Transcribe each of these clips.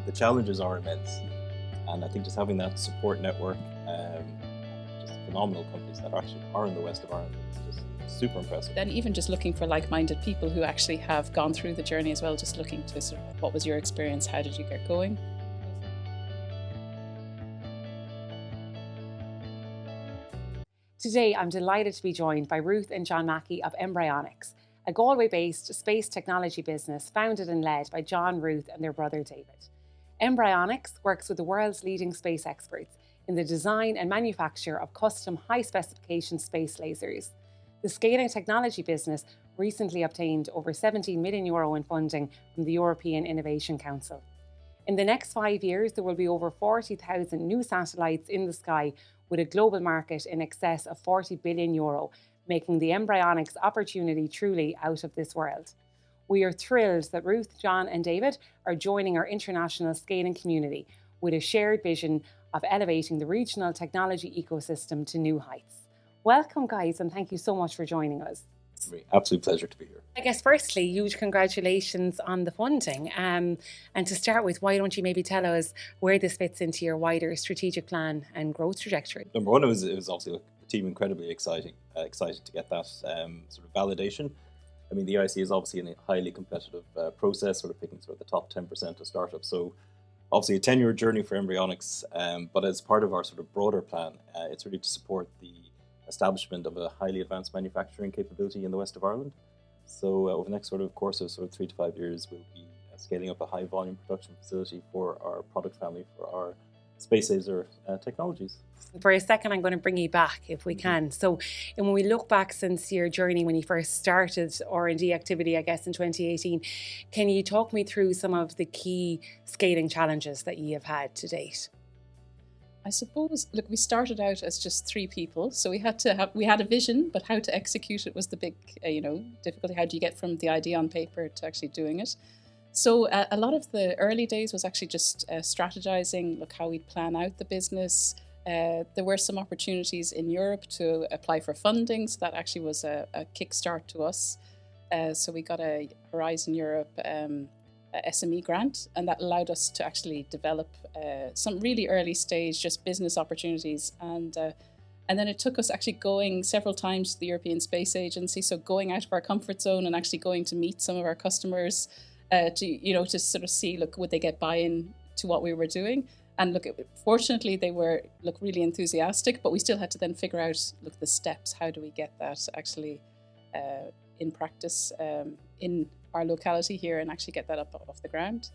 the challenges are immense. And I think just having that support network, just phenomenal companies that actually are in the west of Ireland, is just super impressive. Then even just looking for like-minded people who actually have gone through the journey as well, just looking to sort of, what was your experience? How did you get going? Today, I'm delighted to be joined by Ruth and John Mackey of Mbryonics, a Galway-based space technology business founded and led by John, Ruth and their brother David. Mbryonics works with the world's leading space experts in the design and manufacture of custom high-specification space lasers. The scaling technology business recently obtained over €17 million in funding from the European Innovation Council. In the next 5 years, there will be over 40,000 new satellites in the sky, with a global market in excess of €40 billion, making the Mbryonics opportunity truly out of this world. We are thrilled that Ruth, John and David are joining our international scaling community with a shared vision of elevating the regional technology ecosystem to new heights. Welcome, guys, and thank you so much for joining us. Absolute pleasure to be here. I guess firstly, huge congratulations on the funding. And to start with, why don't you maybe tell us where this fits into your wider strategic plan and growth trajectory? Number one, it was obviously the team incredibly excited to get that sort of validation. I mean, the IC is obviously in a highly competitive process, sort of picking sort of the top 10% of startups. So obviously a 10-year journey for Mbryonics, but as part of our sort of broader plan, it's really to support the establishment of a highly advanced manufacturing capability in the west of Ireland. So over the next sort of course of 3 to 5 years, we'll be scaling up a high volume production facility for our product family, for our space laser technologies. For a second, I'm going to bring you back if we can. So and when we look back since your journey, when you first started R&D activity, I guess in 2018, can you talk me through some of the key scaling challenges that you have had to date? I suppose, look, we started out as just 3 people, so we had a vision, but how to execute it was the big, difficulty. How do you get from the idea on paper to actually doing it? So a lot of the early days was actually just strategizing, look how we'd plan out the business. There were some opportunities in Europe to apply for funding, so that actually was a kickstart to us. So we got a Horizon Europe SME grant, and that allowed us to actually develop some really early stage just business opportunities, and then it took us actually going several times to the European Space Agency, so going out of our comfort zone and actually going to meet some of our customers to sort of see, look, would they get buy-in to what we were doing. And look, fortunately they were really enthusiastic, but we still had to then figure out, look, the steps, how do we get that actually in practice in our locality here and actually get that up off the ground.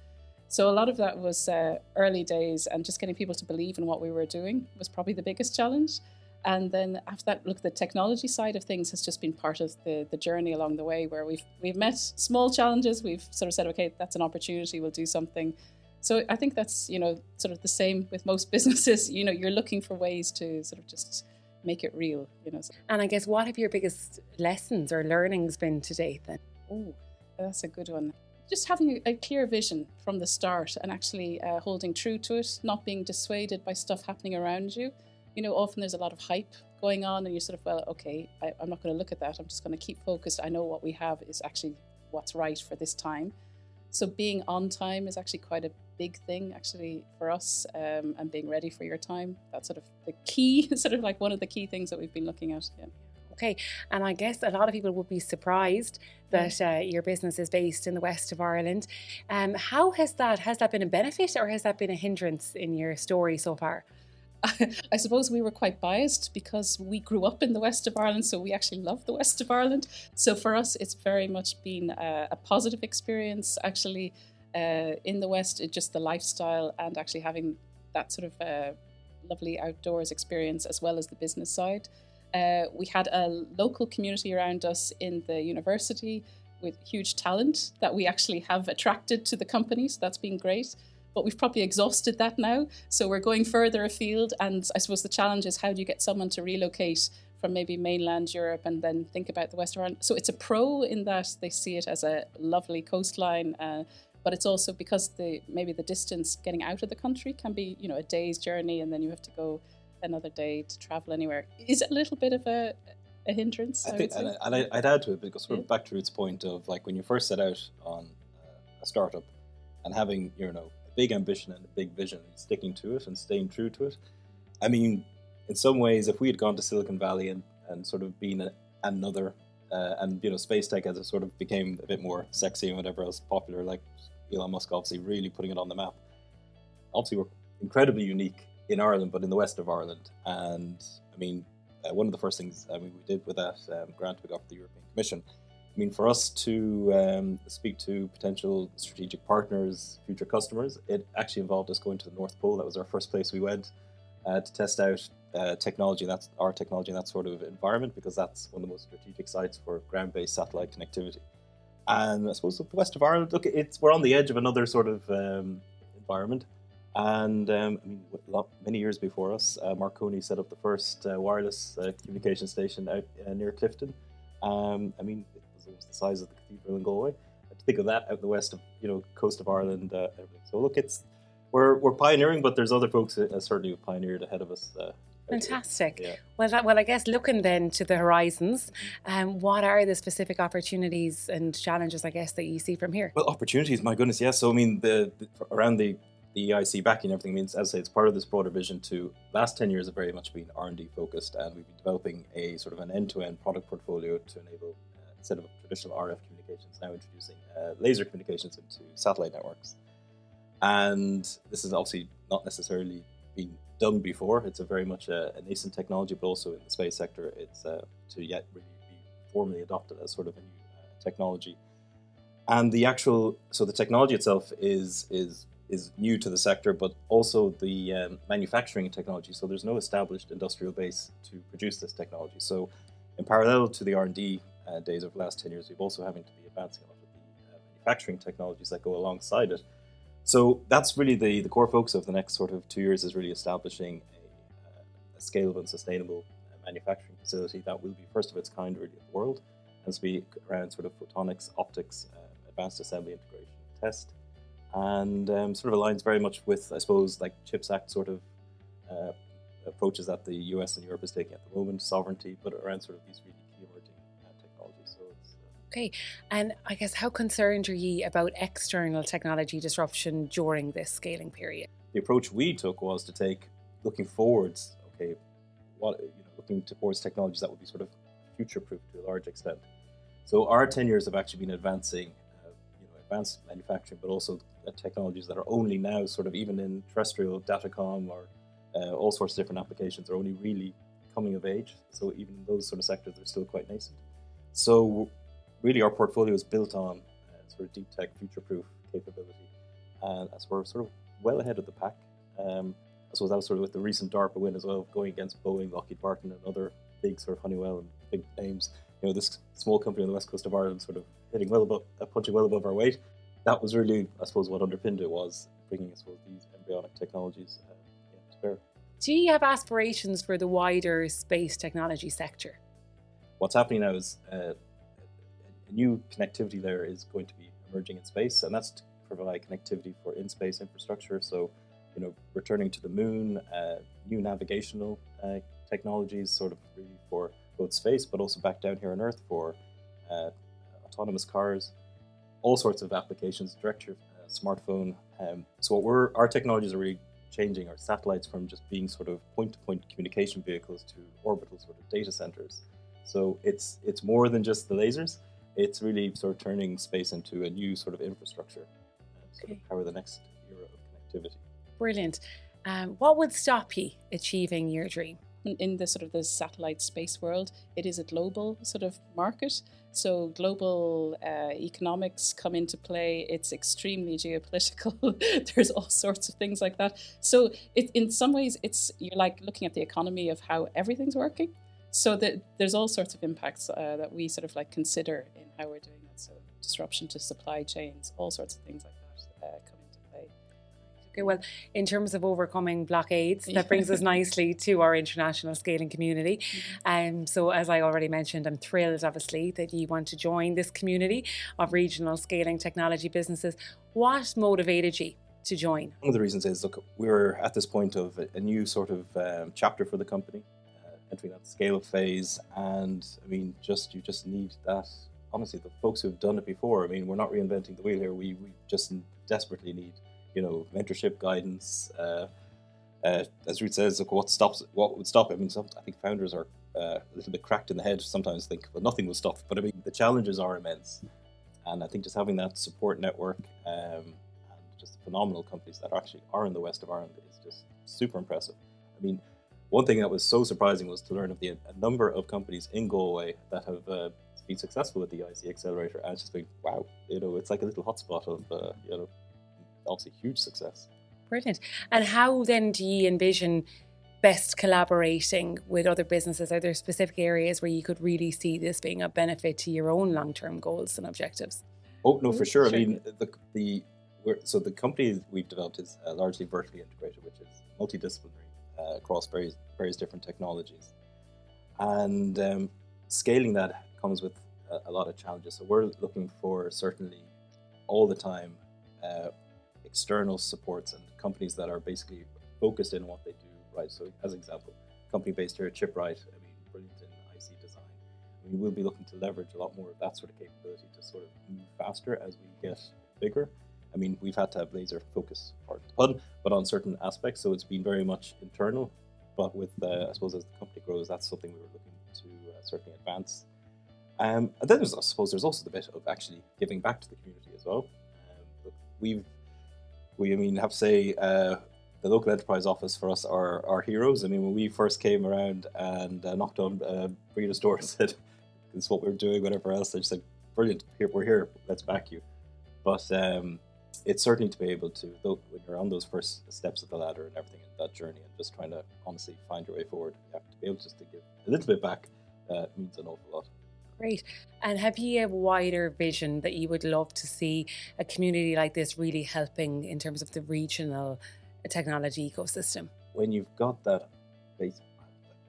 So a lot of that was early days, and just getting people to believe in what we were doing was probably the biggest challenge. And then after that, look, the technology side of things has just been part of the journey along the way, where we've met small challenges. We've sort of said, okay, that's an opportunity, we'll do something. So I think that's, sort of the same with most businesses. You're looking for ways to sort of just make it real, And I guess, what have your biggest lessons or learnings been to date then? Oh, that's a good one. Just having a clear vision from the start and actually holding true to it, not being dissuaded by stuff happening around you. Often there's a lot of hype going on and you're sort of, well, okay, I'm not going to look at that. I'm just going to keep focused. I know what we have is actually what's right for this time. So being on time is actually quite a big thing actually for us, and being ready for your time. That's sort of the key, sort of like one of the key things that we've been looking at. Yeah. Okay, and I guess a lot of people would be surprised that your business is based in the west of Ireland. How has that been a benefit, or has that been a hindrance in your story so far? I suppose we were quite biased because we grew up in the west of Ireland, so we actually love the west of Ireland. So for us, it's very much been a positive experience actually in the west. Just the lifestyle and actually having that sort of lovely outdoors experience as well as the business side. We had a local community around us in the university with huge talent that we actually have attracted to the company, so that's been great. But we've probably exhausted that now, so we're going further afield, and I suppose the challenge is, how do you get someone to relocate from maybe mainland Europe and then think about the West of Ireland? So it's a pro in that they see it as a lovely coastline, but it's also because maybe the distance getting out of the country can be, a day's journey, and then you have to go another day to travel anywhere. Is it a little bit of a hindrance? I think, and I'd add to it, because sort of back to Ruth's point of, like, when you first set out on a startup and having, a big ambition and a big vision, and sticking to it and staying true to it. I mean, in some ways, if we had gone to Silicon Valley and sort of been another, and space tech as it sort of became a bit more sexy and whatever else popular, like Elon Musk obviously really putting it on the map. Obviously, we're incredibly unique in Ireland, but in the west of Ireland. And I mean, one of the first things we did with that grant we got from the European Commission, I mean, for us to speak to potential strategic partners, future customers, it actually involved us going to the North Pole. That was our first place we went to test out technology. That's our technology in that sort of environment, because that's one of the most strategic sites for ground-based satellite connectivity. And I suppose the west of Ireland, look, we're on the edge of another sort of environment. And I mean, many years before us, Marconi set up the first wireless communication station out near Clifton. I mean, it was the size of the cathedral in Galway. To think of that out in the west of, coast of Ireland, everything. So look, we're pioneering, but there's other folks that certainly have pioneered ahead of us. Fantastic. Yeah. Well, I guess looking then to the horizons, what are the specific opportunities and challenges, I guess, that you see from here? Well, opportunities, my goodness, yes. So I mean, around the EIC backing everything means, as I say, it's part of this broader vision to last 10 years have very much been R&D focused, and we've been developing a sort of an end-to-end product portfolio to enable, instead of traditional RF communications, now introducing laser communications into satellite networks. And this is obviously not necessarily been done before. It's a very much a nascent technology, but also in the space sector, it's to yet really be formally adopted as sort of a new technology. And the technology itself is new to the sector, but also the manufacturing technology. So there's no established industrial base to produce this technology. So in parallel to the R&D days of the last 10 years, we've also having to be advancing a lot of the manufacturing technologies that go alongside it. So that's really the core focus of the next sort of 2 years, is really establishing a scalable and sustainable manufacturing facility that will be first of its kind really in the world, and to be around sort of photonics, optics, advanced assembly, integration, test, and sort of aligns very much with, I suppose, like CHIPS Act sort of approaches that the US and Europe is taking at the moment, sovereignty, but around sort of these really key emerging technologies. So it's okay, and I guess how concerned are you about external technology disruption during this scaling period? The approach we took was to take, looking forwards, okay, looking towards technologies that would be sort of future-proof to a large extent. So our 10 years have actually been advancing, advanced manufacturing, but also technologies that are only now sort of, even in terrestrial datacom or all sorts of different applications, are only really coming of age. So even in those sort of sectors, they're still quite nascent. So really our portfolio is built on sort of deep tech, future-proof capability. And as we're sort of well ahead of the pack. I suppose that was sort of with the recent DARPA win as well, going against Boeing, Lockheed Martin, and other big sort of Honeywell and big names. This small company on the west coast of Ireland sort of punching well above our weight. That was really, I suppose, what underpinned it, was bringing, I suppose, these embryonic technologies to bear. Do you have aspirations for the wider space technology sector? What's happening now is a new connectivity layer is going to be emerging in space, and that's to provide connectivity for in-space infrastructure. So, returning to the moon, new navigational technologies, sort of really for both space, but also back down here on Earth for autonomous cars, all sorts of applications, direct to smartphone. So our technologies are really changing our satellites from just being sort of point-to-point communication vehicles to orbital sort of data centers. So it's more than just the lasers. It's really sort of turning space into a new sort of infrastructure to sort of power the next era of connectivity. Brilliant. What would stop you achieving your dream? In the sort of the satellite space world, it is a global sort of market. So global economics come into play. It's extremely geopolitical. There's all sorts of things like that. So in some ways, you're like looking at the economy of how everything's working. So there's all sorts of impacts that we sort of like consider in how we're doing that. So disruption to supply chains, all sorts of things like that come into play. Okay, well, in terms of overcoming blockades, that brings us nicely to our international scaling community. So as I already mentioned, I'm thrilled, obviously, that you want to join this community of regional scaling technology businesses. What motivated you to join? One of the reasons is, look, we're at this point of a new sort of chapter for the company, entering that scale-up phase. And I mean, you just need that. Honestly, the folks who've done it before, I mean, we're not reinventing the wheel here. We just desperately need mentorship, guidance. As Ruth says, look, what would stop? I mean, I think founders are a little bit cracked in the head sometimes, think, well, nothing will stop. But I mean, the challenges are immense. And I think just having that support network and just phenomenal companies that actually are in the west of Ireland is just super impressive. I mean, one thing that was so surprising was to learn of a number of companies in Galway that have been successful with the IC Accelerator, and it's just been, wow, it's like a little hotspot of, obviously huge success. Brilliant. And how then do you envision best collaborating with other businesses? Are there specific areas where you could really see this being a benefit to your own long-term goals and objectives? Oh, no, for sure. I mean, the company we've developed is largely vertically integrated, which is multidisciplinary across various different technologies. And scaling that comes with a lot of challenges. So we're looking for, certainly all the time, external supports and companies that are basically focused in what they do, right? So as an example, a company based here at Chipwright, I mean, brilliant in IC design. I mean, we'll be looking to leverage a lot more of that sort of capability to sort of move faster as we get bigger. I mean, we've had to have laser focus, but on certain aspects, so it's been very much internal. But with, I suppose, as the company grows, that's something we were looking to certainly advance. And then there's also the bit of actually giving back to the community as well. I have to say, the local enterprise office for us are heroes. I mean, when we first came around and knocked on Breeda's door and said, "This is what we're doing," whatever else, they just said, "Brilliant, we're here, let's back you." But it's certainly to be able to, when you're on those first steps of the ladder and everything in that journey, and just trying to honestly find your way forward, you have to be able just to give a little bit back. Means an awful lot. Great. And have you a wider vision that you would love to see a community like this really helping in terms of the regional technology ecosystem? When you've got that base, I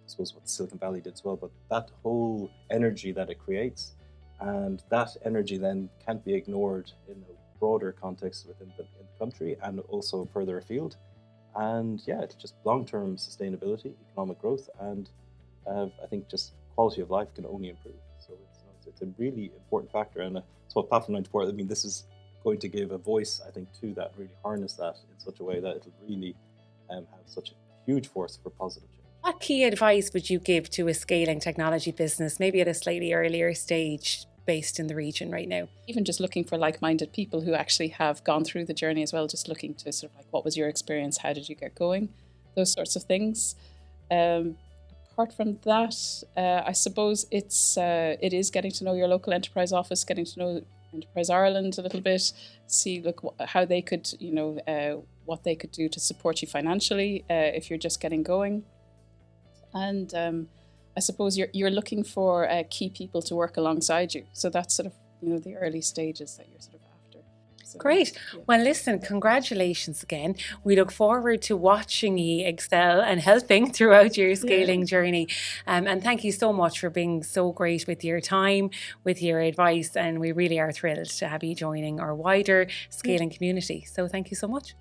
suppose what Silicon Valley did as well, but that whole energy that it creates, and that energy then can't be ignored in a broader context in the country and also further afield. And yeah, it's just long-term sustainability, economic growth, and I think just quality of life can only improve. So it's a really important factor, and it's what Platform 94. I mean, this is going to give a voice, I think, to that, really harness that in such a way that it'll really have such a huge force for positive change. What key advice would you give to a scaling technology business, maybe at a slightly earlier stage, based in the region right now? Even just looking for like-minded people who actually have gone through the journey as well, just looking to sort of like, what was your experience? How did you get going? Those sorts of things. Apart from that, I suppose it is getting to know your local enterprise office, getting to know Enterprise Ireland a little bit, see how they could, what they could do to support you financially if you're just getting going. And I suppose you're looking for key people to work alongside you. So that's sort of, the early stages that you're sort of after. So, great. Yeah. Well, listen, congratulations again. We look forward to watching you excel and helping throughout your scaling journey. And thank you so much for being so great with your time, with your advice. And we really are thrilled to have you joining our wider scaling community. So thank you so much.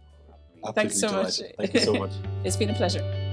Absolutely Thanks so delighted. much. Thank you so much. It's been a pleasure.